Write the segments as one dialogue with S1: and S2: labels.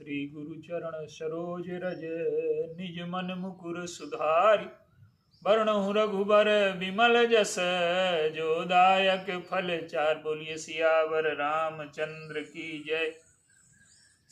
S1: श्री गुरु चरण सरोज रज निज मन मुकुर सुधारि। वरणहु रघुबर विमल जस जो दायक फल चार। बोलिए सियावर रामचंद्र की जय।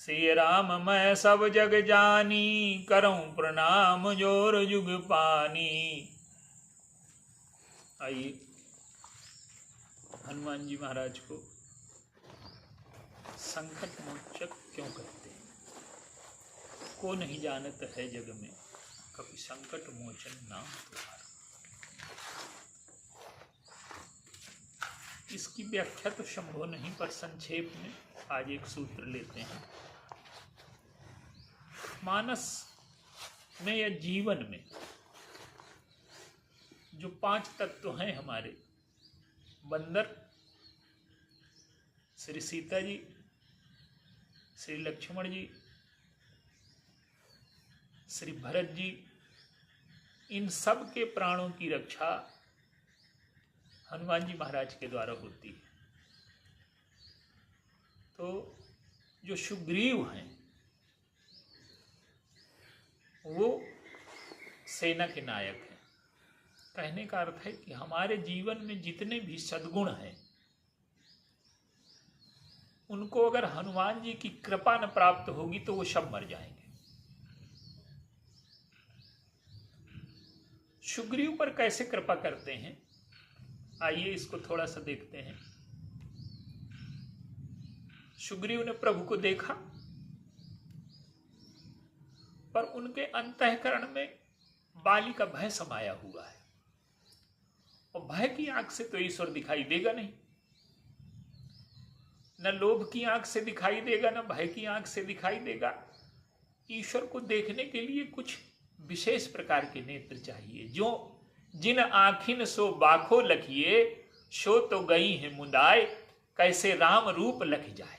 S1: श्री राम मैं सब जग जानी करऊं प्रणाम जोर जुग पानी। आइए हनुमान जी महाराज को संकट मोचक क्यों कहते हैं? को नहीं जानत है जग में कभी संकट मोचन नाम तुम्हारा। इसकी व्याख्या तो संभव नहीं, पर संक्षेप में आज एक सूत्र लेते हैं। मानस में या जीवन में जो 5 तत्व हैं हमारे, बंदर, श्री सीता जी, श्री लक्ष्मण जी, श्री भरत जी, इन सब के प्राणों की रक्षा हनुमान जी महाराज के द्वारा होती है। तो जो सुग्रीव हैं वो सेना के नायक हैं। कहने का अर्थ है कि हमारे जीवन में जितने भी सद्गुण हैं उनको अगर हनुमान जी की कृपा न प्राप्त होगी तो वो सब मर जाएंगे। सुग्रीव पर कैसे कृपा करते हैं, आइए इसको थोड़ा सा देखते हैं। सुग्रीव ने प्रभु को देखा, पर उनके अंतःकरण में बाली का भय समाया हुआ है, और भय की आंख से तो ईश्वर दिखाई देगा नहीं, न लोभ की आंख से दिखाई देगा, न भय की आंख से दिखाई देगा। ईश्वर को देखने के लिए कुछ विशेष प्रकार के नेत्र चाहिए। जो जिन आँखिन सो बाखो लखिए, सो तो गई है मुदाय, कैसे राम रूप लख जाए।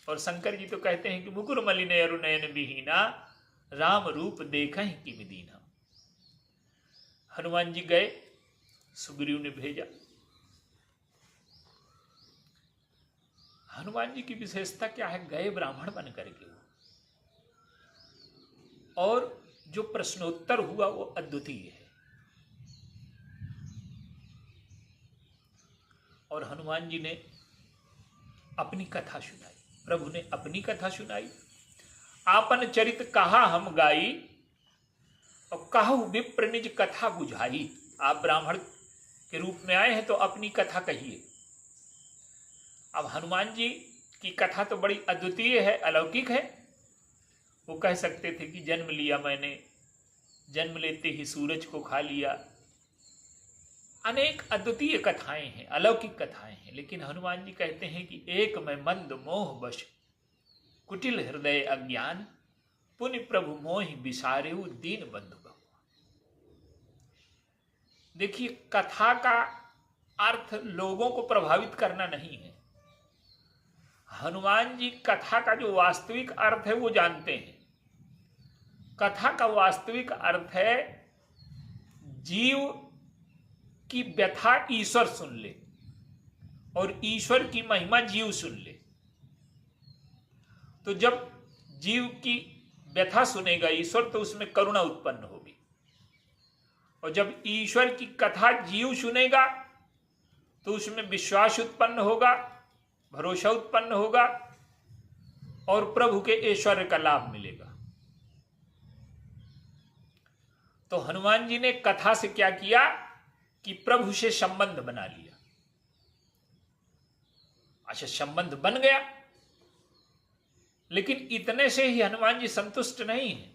S1: और शंकर जी तो कहते हैं कि मुकुर मलिन अरुनयन विहीना, राम रूप देखहि किमि दीना। हनुमान जी गए, सुग्रीव ने भेजा। हनुमान जी की विशेषता क्या है? गए ब्राह्मण बन करके वो, और जो प्रश्नोत्तर हुआ वो अद्वितीय है। और हनुमान जी ने अपनी कथा सुनाई, प्रभु ने अपनी कथा सुनाई। आपन चरित कहा हम गाई, और कहु विप्र निज कथा बुझाई। आप ब्राह्मण के रूप में आए हैं तो अपनी कथा कहिए। अब हनुमान जी की कथा तो बड़ी अद्वितीय है, अलौकिक है। वो कह सकते थे कि जन्म लिया मैंने, जन्म लेते ही सूरज को खा लिया। अनेक अद्वितीय कथाएं हैं, अलौकिक कथाएं हैं। लेकिन हनुमान जी कहते हैं कि एक मैं मंद मोह वश, कुटिल हृदय अज्ञान, पुनि प्रभु मोहि बिसारेउ दीन बंधु बहु। देखिए, कथा का अर्थ लोगों को प्रभावित करना नहीं है। हनुमान जी कथा का जो वास्तविक अर्थ है वो जानते हैं। कथा का वास्तविक अर्थ है जीव की व्यथा ईश्वर सुन ले, और ईश्वर की महिमा जीव सुन ले। तो जब जीव की व्यथा सुनेगा ईश्वर तो उसमें करुणा उत्पन्न होगी, और जब ईश्वर की कथा जीव सुनेगा तो उसमें विश्वास उत्पन्न होगा, भरोसा उत्पन्न होगा, और प्रभु के ऐश्वर्य का लाभ मिलेगा। तो हनुमान जी ने कथा से क्या किया कि प्रभु से संबंध बना लिया। अच्छा, संबंध बन गया, लेकिन इतने से ही हनुमान जी संतुष्ट नहीं हैं।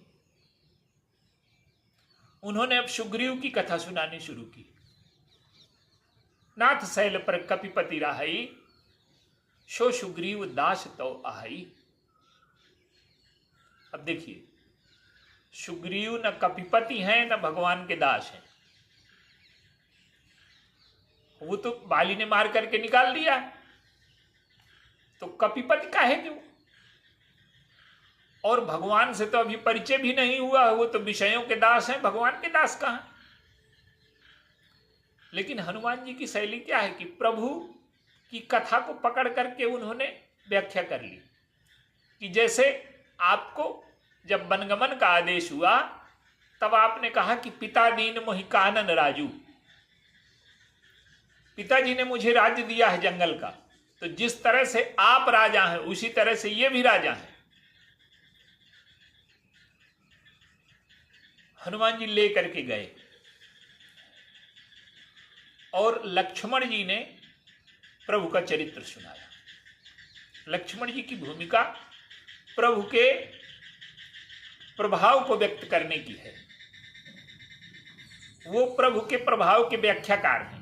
S1: उन्होंने अब सुग्रीव की कथा सुनानी शुरू की। नाथ शैल पर कपिपति राहई, सो सुग्रीव दास तो आई। अब देखिए, सुग्रीव न कपिपति हैं न भगवान के दास हैं। वो तो बाली ने मार करके निकाल दिया, तो कपिपति काहे क्यों? और भगवान से तो अभी परिचय भी नहीं हुआ, वो तो विषयों के दास हैं, भगवान के दास कहां? लेकिन हनुमान जी की शैली क्या है कि प्रभु की कथा को पकड़ करके उन्होंने व्याख्या कर ली कि जैसे आपको जब वनगमन का आदेश हुआ तब आपने कहा कि पिता दीन मोहि कानन राजू, पिताजी ने मुझे राज्य दिया है जंगल का, तो जिस तरह से आप राजा हैं उसी तरह से ये भी राजा हैं। हनुमान जी ले करके गए और लक्ष्मण जी ने प्रभु का चरित्र सुनाया। लक्ष्मण जी की भूमिका प्रभु के प्रभाव को व्यक्त करने की है। वो प्रभु के प्रभाव के व्याख्याकार हैं।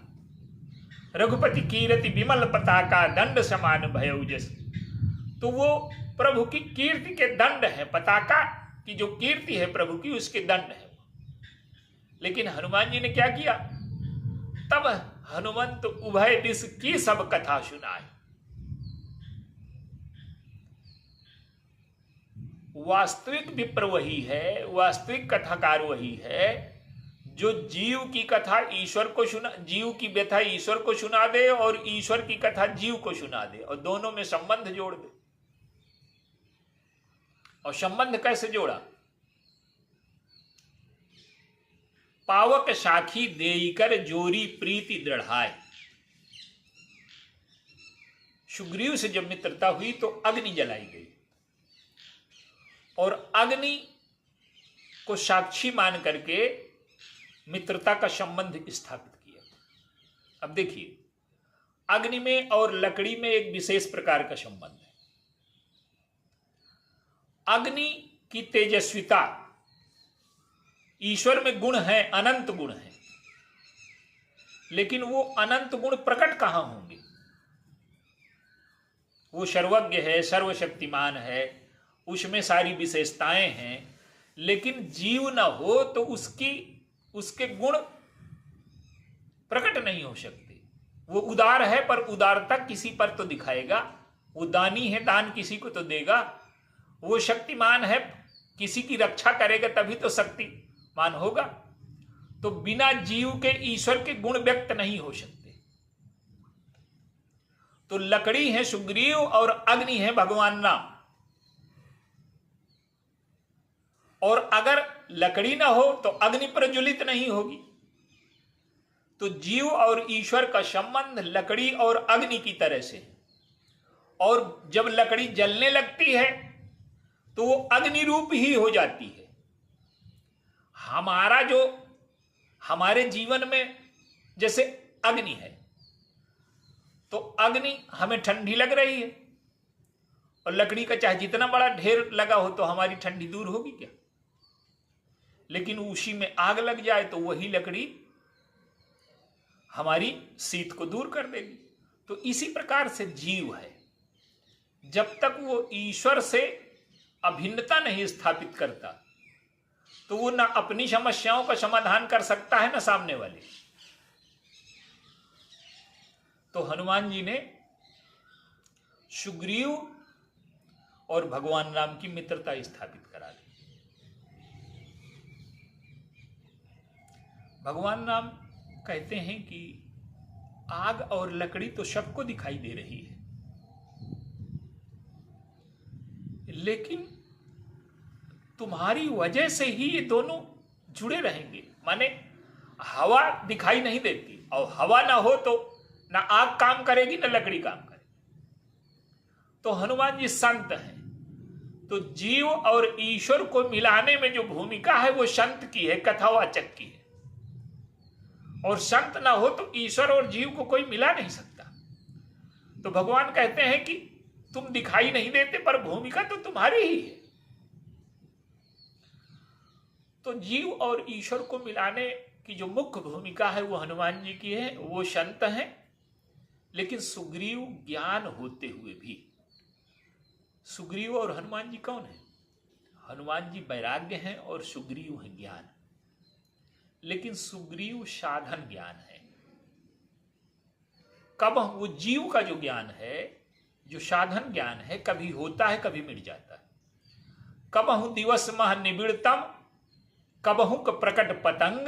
S1: रघुपति कीर्ति विमल पताका दंड समान भयउ जस, तो वो प्रभु की कीर्ति के दंड है। पताका की जो कीर्ति है प्रभु की, उसके दंड है। लेकिन हनुमान जी ने क्या किया? तब हनुमंत उभय दिस की सब कथा सुनाए। वास्तविक विप्र वही है, वास्तविक कथाकार वही है जो जीव की कथा ईश्वर को सुना, जीव की व्यथा ईश्वर को सुना दे और ईश्वर की कथा जीव को सुना दे और दोनों में संबंध जोड़ दे। और संबंध कैसे जोड़ा? पावक साखी देईकर जोरी प्रीति दृढ़ाए। सुग्रीव से जब मित्रता हुई तो अग्नि जलाई गई और अग्नि को साक्षी मान करके मित्रता का संबंध स्थापित किया। अब देखिए, अग्नि में और लकड़ी में एक विशेष प्रकार का संबंध है। अग्नि की तेजस्विता, ईश्वर में गुण है, अनंत गुण है, लेकिन वो अनंत गुण प्रकट कहां होंगे? वो सर्वज्ञ है, सर्वशक्तिमान है, उसमें सारी विशेषताएं हैं, लेकिन जीव न हो तो उसके गुण प्रकट नहीं हो सकते। वो उदार है पर उदारता किसी पर तो दिखाएगा। वो दानी है, दान किसी को तो देगा। वो शक्तिमान है, किसी की रक्षा करेगा तभी तो शक्तिमान होगा। तो बिना जीव के ईश्वर के गुण व्यक्त नहीं हो सकते। तो लकड़ी है सुग्रीव और अग्नि है भगवान राम। और अगर लकड़ी ना हो तो अग्नि प्रज्वलित नहीं होगी। तो जीव और ईश्वर का संबंध लकड़ी और अग्नि की तरह से है। और जब लकड़ी जलने लगती है तो वो अग्नि रूप ही हो जाती है। हमारे जीवन में जैसे अग्नि है, तो अग्नि हमें ठंडी लग रही है और लकड़ी का चाहे जितना बड़ा ढेर लगा हो तो हमारी ठंडी दूर होगी क्या? लेकिन उसी में आग लग जाए तो वही लकड़ी हमारी शीत को दूर कर देगी। तो इसी प्रकार से जीव है, जब तक वो ईश्वर से अभिन्नता नहीं स्थापित करता तो वो ना अपनी समस्याओं का समाधान कर सकता है ना सामने वाले। तो हनुमान जी ने सुग्रीव और भगवान राम की मित्रता स्थापित करा दी। भगवान राम कहते हैं कि आग और लकड़ी तो सबको दिखाई दे रही है, लेकिन तुम्हारी वजह से ही ये दोनों जुड़े रहेंगे। माने हवा दिखाई नहीं देती और हवा ना हो तो ना आग काम करेगी ना लकड़ी काम करेगी। तो हनुमान जी संत हैं, तो जीव और ईश्वर को मिलाने में जो भूमिका है वो संत की है, कथावाचक की है। और संत ना हो तो ईश्वर और जीव को कोई मिला नहीं सकता। तो भगवान कहते हैं कि तुम दिखाई नहीं देते पर भूमिका तो तुम्हारी ही है। तो जीव और ईश्वर को मिलाने की जो मुख्य भूमिका है वो हनुमान जी की है। वो संत हैं, लेकिन सुग्रीव ज्ञान होते हुए भी। सुग्रीव और हनुमान जी कौन है? हनुमान जी वैराग्य हैं और सुग्रीव है ज्ञान। लेकिन सुग्रीव साधन ज्ञान है। कब वो जीव का जो ज्ञान है, जो साधन ज्ञान है, कभी होता है कभी मिट जाता है। कबहु दिवस मह निबिड़तम कबहु प्रकट पतंग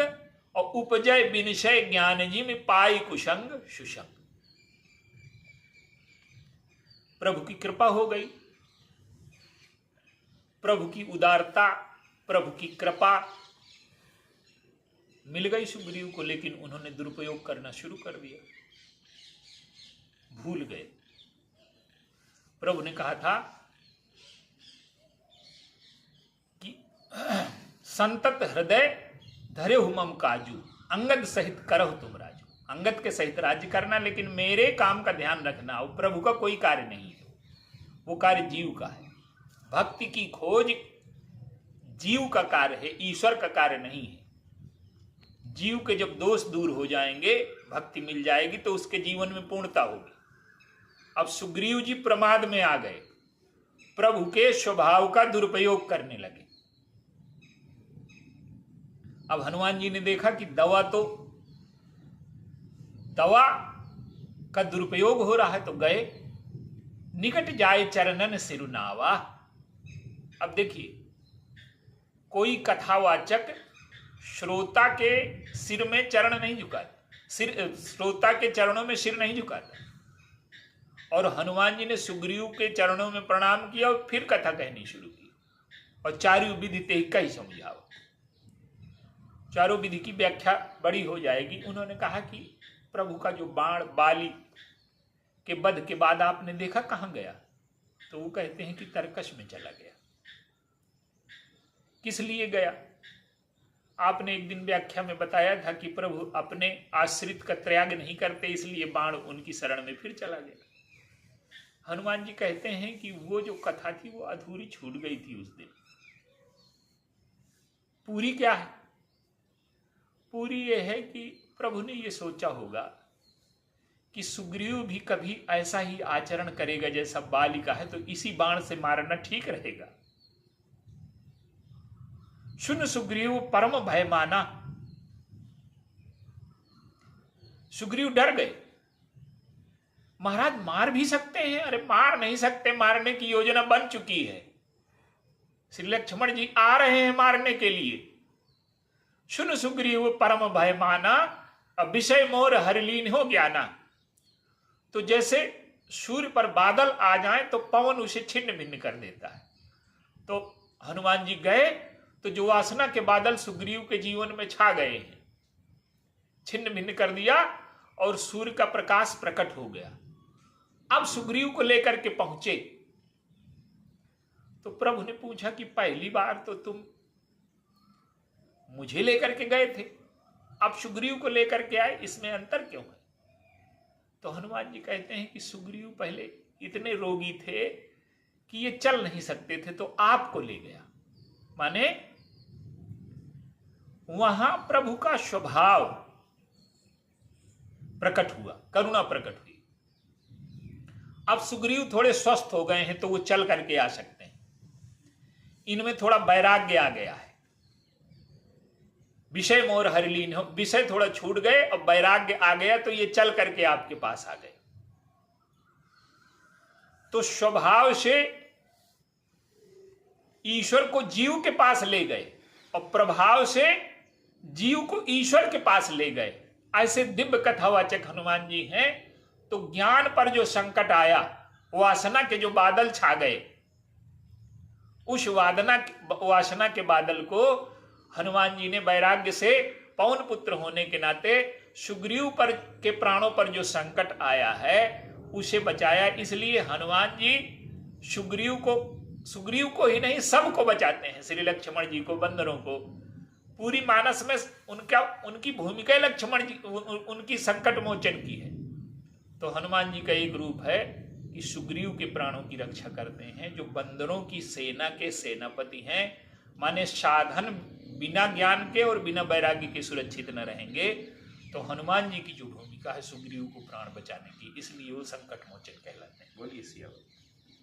S1: और उपजय विनिशय ज्ञान जी में पाई कुशंग सुशंग। प्रभु की कृपा हो गई प्रभु की उदारता, प्रभु की कृपा मिल गई सुग्रीव को, लेकिन उन्होंने दुरुपयोग करना शुरू कर दिया, भूल गए। प्रभु ने कहा था कि संतत हृदय धरे मम काजू, अंगद सहित करहु तुम राजू। अंगद के सहित राज्य करना, लेकिन मेरे काम का ध्यान रखना। और प्रभु का कोई कार्य नहीं है, वो कार्य जीव का है। भक्ति की खोज जीव का कार्य है, ईश्वर का कार्य नहीं है। जीव के जब दोष दूर हो जाएंगे, भक्ति मिल जाएगी, तो उसके जीवन में पूर्णता होगी। अब सुग्रीव जी प्रमाद में आ गए, प्रभु के स्वभाव का दुरुपयोग करने लगे। अब हनुमान जी ने देखा कि दवा का दुरुपयोग हो रहा है, तो गए, निकट जाए चरणन सिरुनावा। अब देखिए, कोई कथावाचक श्रोता के सिर में चरण नहीं झुकाता, श्रोता के चरणों में सिर नहीं झुकाता। और हनुमान जी ने सुग्रीव के चरणों में प्रणाम किया और फिर कथा कहनी शुरू की। और चारों विधि ते कही समझाओ, चारों विधि की व्याख्या बड़ी हो जाएगी। उन्होंने कहा कि प्रभु का जो बाण बाली के वध के बाद आपने देखा कहां गया, तो वो कहते हैं कि तरकश में चला गया। किस लिए गया? आपने एक दिन व्याख्या में बताया था कि प्रभु अपने आश्रित का त्याग नहीं करते, इसलिए बाण उनकी शरण में फिर चला गया। हनुमान जी कहते हैं कि वो जो कथा थी वो अधूरी छूट गई थी उस दिन। पूरी क्या है? पूरी ये है कि प्रभु ने ये सोचा होगा कि सुग्रीव भी कभी ऐसा ही आचरण करेगा जैसा बाली का है, तो इसी बाण से मारना ठीक रहेगा। सुन सुग्रीव परम भय माना। सुग्रीव डर गए, महाराज मार भी सकते हैं? अरे मार नहीं सकते, मारने की योजना बन चुकी है, श्री लक्ष्मण जी आ रहे हैं मारने के लिए। सुन सुग्रीव परम भय माना, अब विषय मोर हरलीन हो ज्ञाना। तो जैसे सूर्य पर बादल आ जाए तो पवन उसे छिन्न भिन्न कर देता है। तो हनुमान जी गए तो जो वासना के बादल सुग्रीव के जीवन में छा गए हैं, छिन्न भिन्न कर दिया और सूर्य का प्रकाश प्रकट हो गया। अब सुग्रीव को लेकर के पहुंचे तो प्रभु ने पूछा कि पहली बार तो तुम मुझे लेकर के गए थे, अब सुग्रीव को लेकर के आए, इसमें अंतर क्यों है? तो हनुमान जी कहते हैं कि सुग्रीव पहले इतने रोगी थे कि ये चल नहीं सकते थे, तो आपको ले गया। माने वहां प्रभु का स्वभाव प्रकट हुआ, करुणा प्रकट हुई। अब सुग्रीव थोड़े स्वस्थ हो गए हैं तो वो चल करके आ सकते हैं। इनमें थोड़ा वैराग्य आ गया है, विषय मोर हरलीन हो, विषय थोड़ा छूट गए और वैराग्य आ गया, तो ये चल करके आपके पास आ गए। तो स्वभाव से ईश्वर को जीव के पास ले गए और प्रभाव से जीव को ईश्वर के पास ले गए। ऐसे दिव्य कथावाचक हनुमान जी हैं। तो ज्ञान पर जो संकट आया, वासना के जो बादल छा गए, उस वासना के बादल को हनुमान जी ने वैराग्य से पवन पुत्र होने के नाते सुग्रीव पर के प्राणों पर जो संकट आया है उसे बचाया। इसलिए हनुमान जी सुग्रीव को ही नहीं सबको बचाते हैं, श्री लक्ष्मण जी को, बंदरों को। पूरी मानस में उनकी भूमिका लक्ष्मण जी उनकी संकट मोचन की है। तो हनुमान जी का एक रूप है कि सुग्रीव के प्राणों की रक्षा करते हैं, जो बंदरों की सेना के सेनापति हैं। माने साधन बिना ज्ञान के और बिना वैराग्य के सुरक्षित न रहेंगे। तो हनुमान जी की जो भूमिका है सुग्रीव को प्राण बचाने की, इसलिए वो संकट मोचन कहलाते हैं। बोलिए सिया।